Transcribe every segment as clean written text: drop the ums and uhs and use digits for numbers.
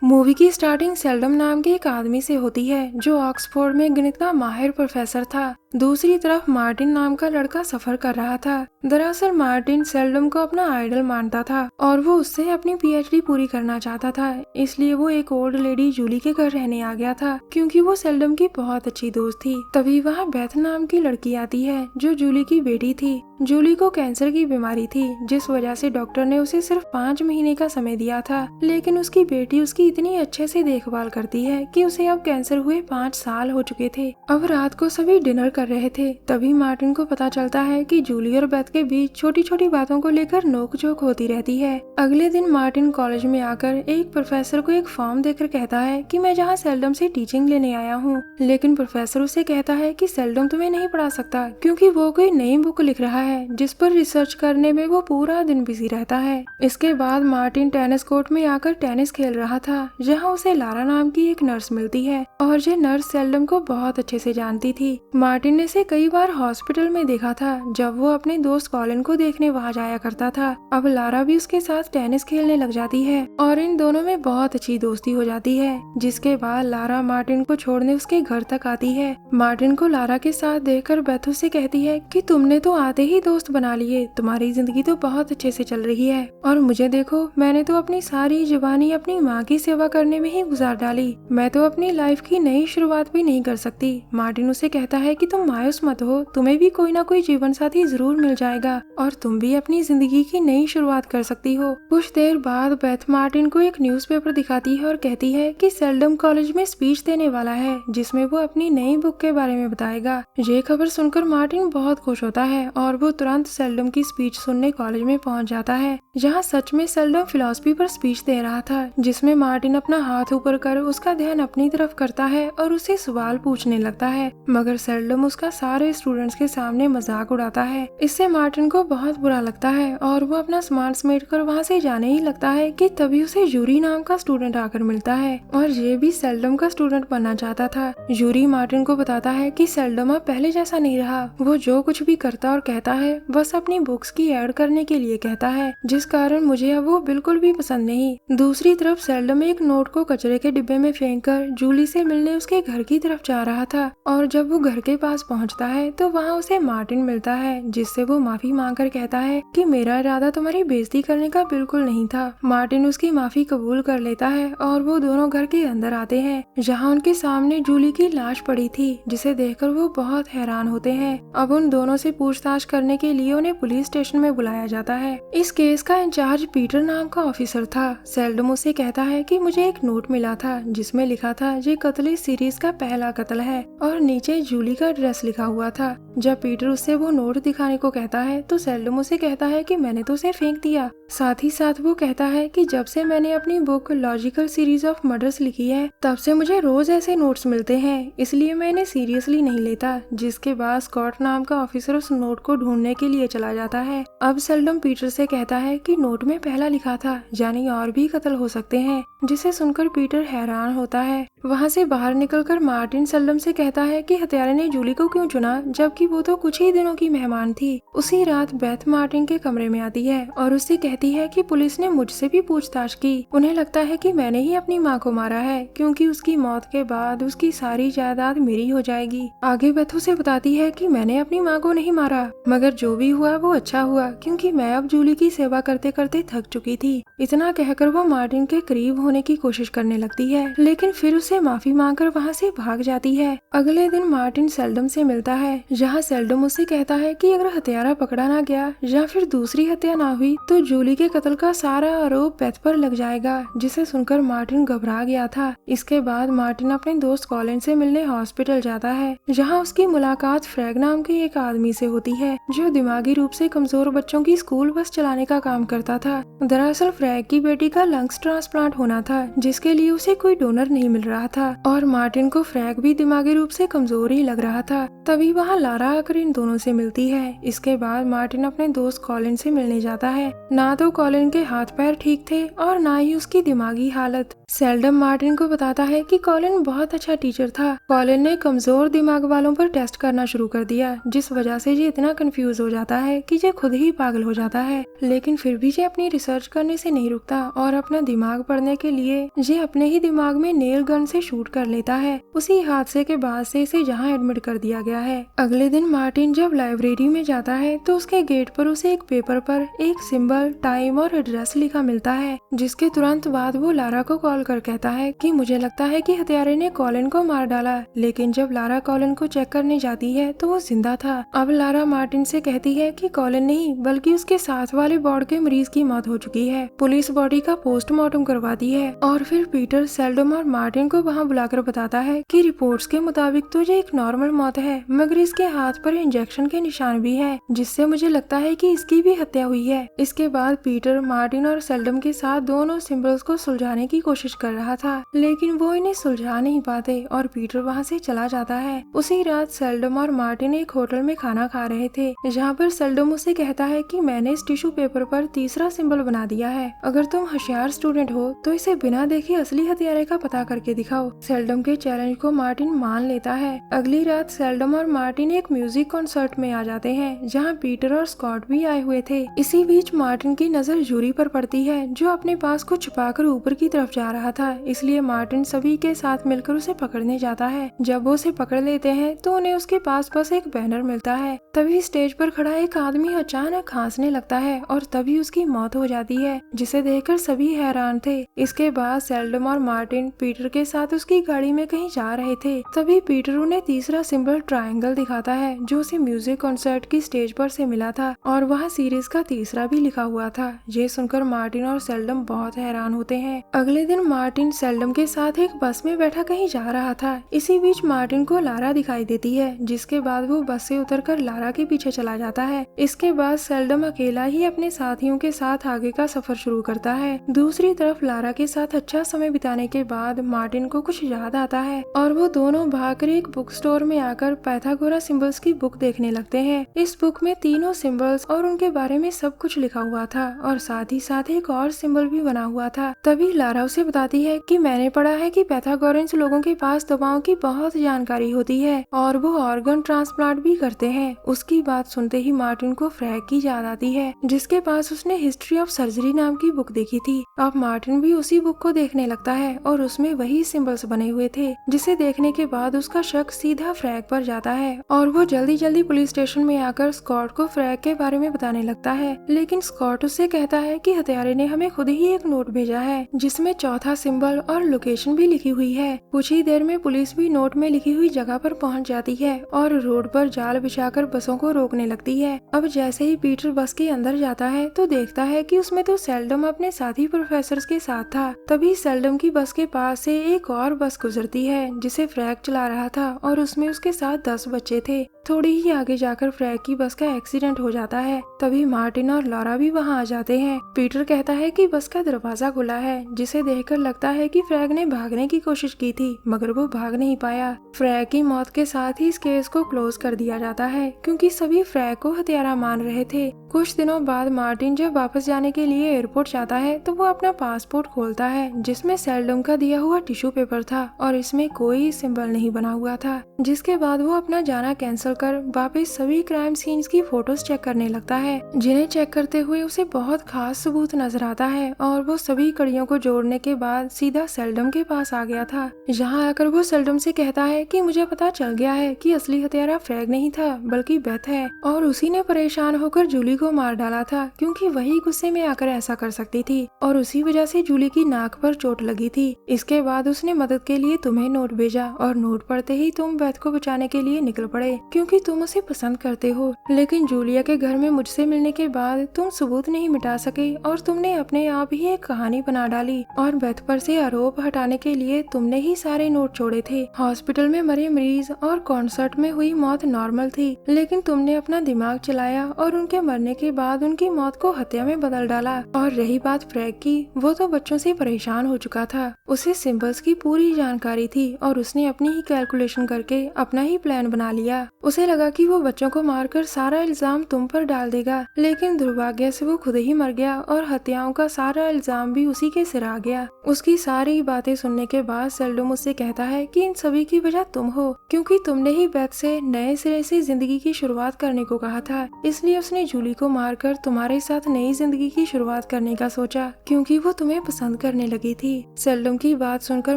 Movie की starting seldom नाम के एक आदमी से होती है जो ऑक्सफोर्ड में गणित का माहिर प्रोफेसर था। दूसरी तरफ मार्टिन नाम का लड़का सफर कर रहा था। दरअसल मार्टिन सेल्डम को अपना आइडल मानता था और वो उससे अपनी पीएचडी पूरी करना चाहता था। इसलिए वो एक ओल्ड लेडी जूली के घर रहने आ गया था क्योंकि वो सेल्डम की बहुत अच्छी दोस्त थी। तभी वहाँ बेथ नाम की लड़की आती है जो जूली की बेटी थी। जूली को कैंसर की बीमारी थी जिस वजह से डॉक्टर ने उसे सिर्फ 5 महीने का समय दिया था, लेकिन उसकी बेटी उसकी इतनी अच्छे से देखभाल करती है कि उसे अब कैंसर हुए 5 साल हो चुके थे। अब रात को सभी डिनर कर रहे थे, तभी मार्टिन को पता चलता है कि जूली और बेथ के बीच छोटी छोटी बातों को लेकर नोकझोंक होती रहती है। अगले दिन मार्टिन कॉलेज में आकर एक प्रोफेसर को एक फॉर्म देकर कहता है कि मैं जहाँ सेल्डम से टीचिंग लेने आया हूँ, लेकिन प्रोफेसर उसे कहता है कि सेल्डम तुम्हें नहीं पढ़ा सकता क्योंकि वो कोई नई बुक लिख रहा है जिस पर रिसर्च करने में वो पूरा दिन बिजी रहता है। इसके बाद मार्टिन टेनिस कोर्ट में आकर टेनिस खेल रहा था जहाँ उसे लारा नाम की एक नर्स मिलती है और ये नर्स सेल्डम को बहुत अच्छे से जानती थी। मार्टिन ने इसे कई बार हॉस्पिटल में देखा था जब वो अपने दोस्त कॉलिन को देखने वहाँ जाया करता था। अब लारा भी उसके साथ टेनिस खेलने लग जाती है और इन दोनों में बहुत अच्छी दोस्ती हो जाती है। जिसके बाद लारा मार्टिन को छोड़ने उसके घर तक आती है। मार्टिन को लारा के साथ देखकर बेथ से कहती है कि तुमने तो आते ही दोस्त बना लिए, तुम्हारी जिंदगी तो बहुत अच्छे से चल रही है और मुझे देखो, मैंने तो अपनी सारी जवानी अपनी माँ की सेवा करने में ही गुजार डाली। मैं तो अपनी लाइफ की नई शुरुआत भी नहीं कर सकती। मार्टिन उसे कहता है कि तुम मायूस मत हो, तुम्हें भी कोई ना कोई जीवन साथी जरूर मिल जाएगा और तुम भी अपनी जिंदगी की नई शुरुआत कर सकती हो। कुछ देर बाद बेथ मार्टिन को एक न्यूज़पेपर दिखाती है और कहती है कि सेल्डम कॉलेज में स्पीच देने वाला है जिसमें वो अपनी नई बुक के बारे में बताएगा। ये खबर सुनकर मार्टिन बहुत खुश होता है और वो तुरंत सेल्डम की स्पीच सुनने कॉलेज में पहुंच जाता है जहां सच में सेल्डम फिलॉसफी पर स्पीच दे रहा था, जिसमें मार्टिन अपना हाथ ऊपर कर उसका ध्यान अपनी तरफ करता है और उससे सवाल पूछने लगता है, मगर सेल्डम उसका सारे स्टूडेंट्स के सामने मजाक उड़ाता है। इससे मार्टिन को बहुत बुरा लगता है और वो अपना सामान समेट कर वहाँ से जाने ही लगता है कि तभी उसे यूरी नाम का स्टूडेंट आकर मिलता है और ये भी सेल्डम का स्टूडेंट बनना चाहता था। यूरी मार्टिन को बताता है कि सेल्डम अब पहले जैसा नहीं रहा, वो जो कुछ भी करता और कहता है बस अपनी बुक्स की ऐड करने के लिए कहता है, जिस कारण मुझे अब वो बिल्कुल भी पसंद नहीं। दूसरी तरफ सेल्डम एक नोट को कचरे के डिब्बे में फेंककर जूली से मिलने उसके घर की तरफ जा रहा था और जब वो घर के पास पहुंचता है तो वहाँ उसे मार्टिन मिलता है, जिससे वो माफी मांगकर कहता है कि मेरा इरादा तुम्हारी बेइज्जती करने का बिल्कुल नहीं था। मार्टिन उसकी माफी कबूल कर लेता है और वो दोनों घर के अंदर आते हैं जहाँ उनके सामने जूली की लाश पड़ी थी, जिसे देखकर वो बहुत हैरान होते हैं। अब उन दोनों से पूछताछ करने के लिए उन्हें पुलिस स्टेशन में बुलाया जाता है। इस केस का इंचार्ज पीटर नाम का ऑफिसर था। सेल्डम उसे कहता है कि मुझे एक नोट मिला था जिसमें लिखा था ये कत्ल इस सीरीज का पहला कत्ल है और नीचे जूली का एड्रेस लिखा हुआ था। जब पीटर उससे वो नोट दिखाने को कहता है तो सेल्डम उसे कहता है कि मैंने तो उसे फेंक दिया। साथ ही साथ वो कहता है कि जब से मैंने अपनी book logical series of murders लिखी है तब से मुझे रोज ऐसे नोट्स मिलते हैं, इसलिए मैं इन्हें सीरियसली नहीं लेता। जिसके बाद स्कॉट नाम का ऑफिसर उस नोट को ढूंढने के लिए चला जाता है। अब सेल्डम पीटर से कहता है कि नोट में पहला लिखा था, यानी और भी कत्ल हो सकते हैं, जिसे सुनकर पीटर हैरान होता है। वहाँ से बाहर निकलकर मार्टिन सेल्डम से कहता है कि हत्यारे ने जूली को क्यों चुना जबकि वो तो कुछ ही दिनों की मेहमान थी। उसी रात बेथ मार्टिन के कमरे में आती है और उससे कहती है कि पुलिस ने मुझसे भी पूछताछ की, उन्हें लगता है कि मैंने ही अपनी माँ को मारा है क्योंकि उसकी मौत के बाद उसकी सारी जायदाद मेरी हो जाएगी। आगे बेथ उसे बताती है कि मैंने अपनी माँ को नहीं मारा, मगर जो भी हुआ वो अच्छा हुआ क्योंकि मैं अब जूली की सेवा करते करते थक चुकी थी। इतना कहकर वो मार्टिन के करीब होने की कोशिश करने लगती है, लेकिन फिर उसे माफी मांगकर वहाँ से भाग जाती है। अगले दिन मार्टिन सेल्डम से मिलता है जहाँ सेल्डम उसे कहता है कि अगर हत्यारा पकड़ा ना गया या फिर दूसरी हत्या ना हुई तो जूली के कत्ल का सारा आरोप बेथ पर लग जाएगा, जिसे सुनकर मार्टिन घबरा गया था। इसके बाद मार्टिन अपने दोस्त कॉलिन से मिलने हॉस्पिटल जाता है जहाँ उसकी मुलाकात फ्रैग नाम के एक आदमी से होती है जो दिमागी रूप से कमजोर बच्चों की स्कूल बस चलाने का काम करता था। दरअसल फ्रैग की बेटी का लंग्स ट्रांसप्लांट होना था जिसके लिए उसे कोई डोनर नहीं मिल रहा रहा था और मार्टिन को फ्रैग भी दिमागी रूप से कमजोर ही लग रहा था। तभी वहाँ लारा आकर इन दोनों से मिलती है। इसके बाद मार्टिन अपने दोस्त कॉलिन से मिलने जाता है। ना तो कॉलिन के हाथ पैर ठीक थे और ना ही उसकी दिमागी हालत। सेल्डम मार्टिन को बताता है कि कॉलिन बहुत अच्छा टीचर था। कॉलिन ने कमजोर दिमाग वालों पर टेस्ट करना शुरू कर दिया, जिस वजह से ये इतना कंफ्यूज हो जाता है कि ये खुद ही पागल हो जाता है। लेकिन फिर भी ये अपनी रिसर्च करने से नहीं रुकता और अपना दिमाग पढ़ने के लिए ये अपने ही दिमाग में नेल गन से शूट कर लेता है। उसी हादसे के बाद से इसे जहाँ एडमिट कर दिया गया है। अगले दिन मार्टिन जब लाइब्रेरी में जाता है तो उसके गेट पर उसे एक पेपर पर एक सिंबल, टाइम और एड्रेस लिखा मिलता है, जिसके तुरंत बाद वो लारा को कॉल कर कहता है कि मुझे लगता है कि हत्यारे ने कॉलिन को मार डाला। लेकिन जब लारा कॉलिन को चेक करने जाती है तो वो जिंदा था। अब लारा मार्टिन से कहती है कि कॉलिन नहीं बल्कि उसके साथ वाले वार्ड के मरीज की मौत हो चुकी है। पुलिस बॉडी का पोस्टमार्टम करवाती है और फिर पीटर सेल्डम और मार्टिन को वहाँ बुलाकर बताता है कि रिपोर्ट्स के मुताबिक तो ये एक नॉर्मल मौत है, मगर इसके हाथ पर इंजेक्शन के निशान भी है, जिससे मुझे लगता है कि इसकी भी हत्या हुई है। इसके बाद पीटर मार्टिन और सेल्डम के साथ दोनों सिंबल्स को सुलझाने की कोशिश कर रहा था, लेकिन वो इन्हें सुलझा नहीं पाते और पीटर वहाँ से चला जाता है। उसी रात सेल्डम और मार्टिन एक होटल में खाना खा रहे थे, जहाँ पर सेल्डम उसे कहता है कि मैंने इस टिश्यू पेपर पर तीसरा सिंबल बना दिया है। अगर तुम होशियार स्टूडेंट हो तो इसे बिना देखे असली हत्यारे का पता करके दिखाओ। सेल्डम के चैलेंज को मार्टिन मान लेता है। अगली रात सेल्डम और मार्टिन एक म्यूजिक कॉन्सर्ट में आ जाते हैं, जहाँ पीटर और स्कॉट भी आए हुए थे। इसी बीच मार्टिन की नजर जूरी पर पड़ती है, जो अपने पास कुछ छुपाकर ऊपर की तरफ जा रहा था। इसलिए मार्टिन सभी के साथ मिलकर उसे पकड़ने जाता है। जब वो उसे पकड़ लेते हैं तो उन्हें उसके पास बस एक बैनर मिलता है। तभी स्टेज पर खड़ा एक आदमी अचानक खांसने लगता है और तभी उसकी मौत हो जाती है, जिसे देखकर सभी हैरान थे। इसके बाद सेल्डम और मार्टिन पीटर के साथ उसकी गाड़ी में कहीं जा रहे थे। तभी पीटर उन्हें तीसरा सिंबल ट्रायंगल दिखाता है, जो उसे म्यूजिक कॉन्सर्ट की स्टेज पर से मिला था और वहाँ सीरीज का तीसरा भी लिखा हुआ था। ये सुनकर मार्टिन और सेल्डम बहुत हैरान होते हैं। अगले दिन मार्टिन सेल्डम के साथ एक बस में बैठा कहीं जा रहा था। इसी बीच मार्टिन को लारा दिखाई देती है, जिसके बाद वो बस से उतरकर लारा के पीछे चला जाता है। इसके बाद सेल्डम अकेला ही अपने साथियों के साथ आगे का सफर शुरू करता है। दूसरी तरफ लारा के साथ अच्छा समय बिताने के बाद मार्टिन को कुछ याद आता है और वो दोनों भागकर एक बुक स्टोर में आकर पाइथागोरस सिंबल्स की बुक देखने लगते हैं। इस बुक में तीनों सिंबल्स और उनके बारे में सब कुछ लिखा हुआ था और साथ ही साथ एक और सिंबल भी बना हुआ था। तभी लारा उसे बताती है कि मैंने पढ़ा है कि पाइथागोरस लोगों के पास दवाओं की बहुत जानकारी होती है और वो ऑर्गन ट्रांसप्लांट भी करते हैं। उसकी बात सुनते ही मार्टिन को फ्रैग की याद आती है, जिसके पास उसने हिस्ट्री ऑफ सर्जरी नाम की बुक देखी थी। अब मार्टिन भी उसी बुक को देखने लगता है और उसमें वही सिंबल्स बने हुए थे, जिसे देखने के बाद उसका शक सीधा फ्रैग पर जाता है और वो जल्दी जल्दी पुलिस स्टेशन में आकर स्कॉट को फ्रैग के बारे में बताने लगता है। लेकिन स्कॉट उससे कहता है कि हत्यारे ने हमें खुद ही एक नोट भेजा है, जिसमें चौथा सिंबल और लोकेशन भी लिखी हुई है। कुछ ही देर में पुलिस भी नोट में लिखी हुई जगह पर पहुंच जाती है और रोड पर जाल बिछाकर बसों को रोकने लगती है। अब जैसे ही पीटर बस के अंदर जाता है तो देखता है कि उसमें तो सेल्डम अपने साथी प्रोफेसर के साथ था। तभी सेल्डम की बस के पास से एक और बस गुजरती है, जिसे फ्रैग चला रहा था और उसमें उसके साथ 10 बच्चे थे। थोड़ी ही आगे जाकर फ्रैग की बस का एक्सीडेंट हो जाता है। तभी मार्टिन और लॉरा भी वहां आ जाते हैं। पीटर कहता है कि बस का दरवाजा खुला है, जिसे देखकर लगता है कि फ्रैग ने भागने की कोशिश की थी, मगर वो भाग नहीं पाया। फ्रैग की मौत के साथ ही इस केस को क्लोज कर दिया जाता है, क्योंकि सभी फ्रैग को हत्यारा मान रहे थे। कुछ दिनों बाद मार्टिन जब वापस जाने के लिए एयरपोर्ट जाता है तो वो अपना पासपोर्ट खोलता है, जिसमें सेल्डम का दिया हुआ टिश्यू पेपर था और इसमें कोई सिंबल नहीं बना हुआ था। जिसके बाद वो अपना जाना कैंसिल कर वापस सभी क्राइम सीन्स की फोटोज चेक करने लगता है, जिन्हें चेक करते हुए उसे बहुत खास सबूत नजर आता है और वो सभी कड़ियों को जोड़ने के बाद सीधा सेल्डम के पास आ गया था। जहाँ आकर वो सेल्डम से कहता है कि मुझे पता चल गया है कि असली हत्यारा फ्रैग नहीं था बल्कि बेथ है और उसी ने परेशान होकर जूली को मार डाला था, क्योंकि वही गुस्से में आकर ऐसा कर सकती थी और उसी वजह से जूली की नाक पर चोट लगी थी। इसके बाद उसने मदद के लिए तुम्हें नोट भेजा और नोट पढ़ते ही तुम बेथ को बचाने के लिए निकल पड़े, क्योंकि क्योंकि तुम उसे पसंद करते हो, लेकिन जूलिया के घर में मुझसे मिलने के बाद तुम सबूत नहीं मिटा सके और तुमने अपने आप ही एक कहानी बना डाली और बेथ पर से आरोप हटाने के लिए तुमने ही सारे नोट छोड़े थे। हॉस्पिटल में मरे मरीज और कॉन्सर्ट में हुई मौत नॉर्मल थी, लेकिन तुमने अपना दिमाग चलाया और उनके मरने के बाद उनकी मौत को हत्या में बदल डाला। और रही बात फ्रैग की, वो तो बच्चों से परेशान हो चुका था, उसे सिंबल्स की पूरी जानकारी थी और उसने अपनी ही कैलकुलेशन करके अपना ही प्लान बना लिया। उसे लगा कि वो बच्चों को मारकर सारा इल्जाम तुम पर डाल देगा, लेकिन दुर्भाग्य से वो खुद ही मर गया और हत्याओं का सारा इल्जाम भी उसी के सिर आ गया। उसकी सारी बातें सुनने के बाद सेल्डम उससे कहता है कि इन सभी की वजह तुम हो, क्योंकि तुमने ही बेथ से नए सिरे से जिंदगी की शुरुआत करने को कहा था, इसलिए उसने जूली को मारकर तुम्हारे साथ नई जिंदगी की शुरुआत करने का सोचा, क्योंकि वो तुम्हें पसंद करने लगी थी। सेल्डम की बात सुनकर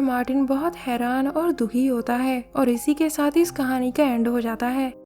मार्टिन बहुत हैरान और दुखी होता है और इसी के साथ इस कहानी का एंड हो जाता है।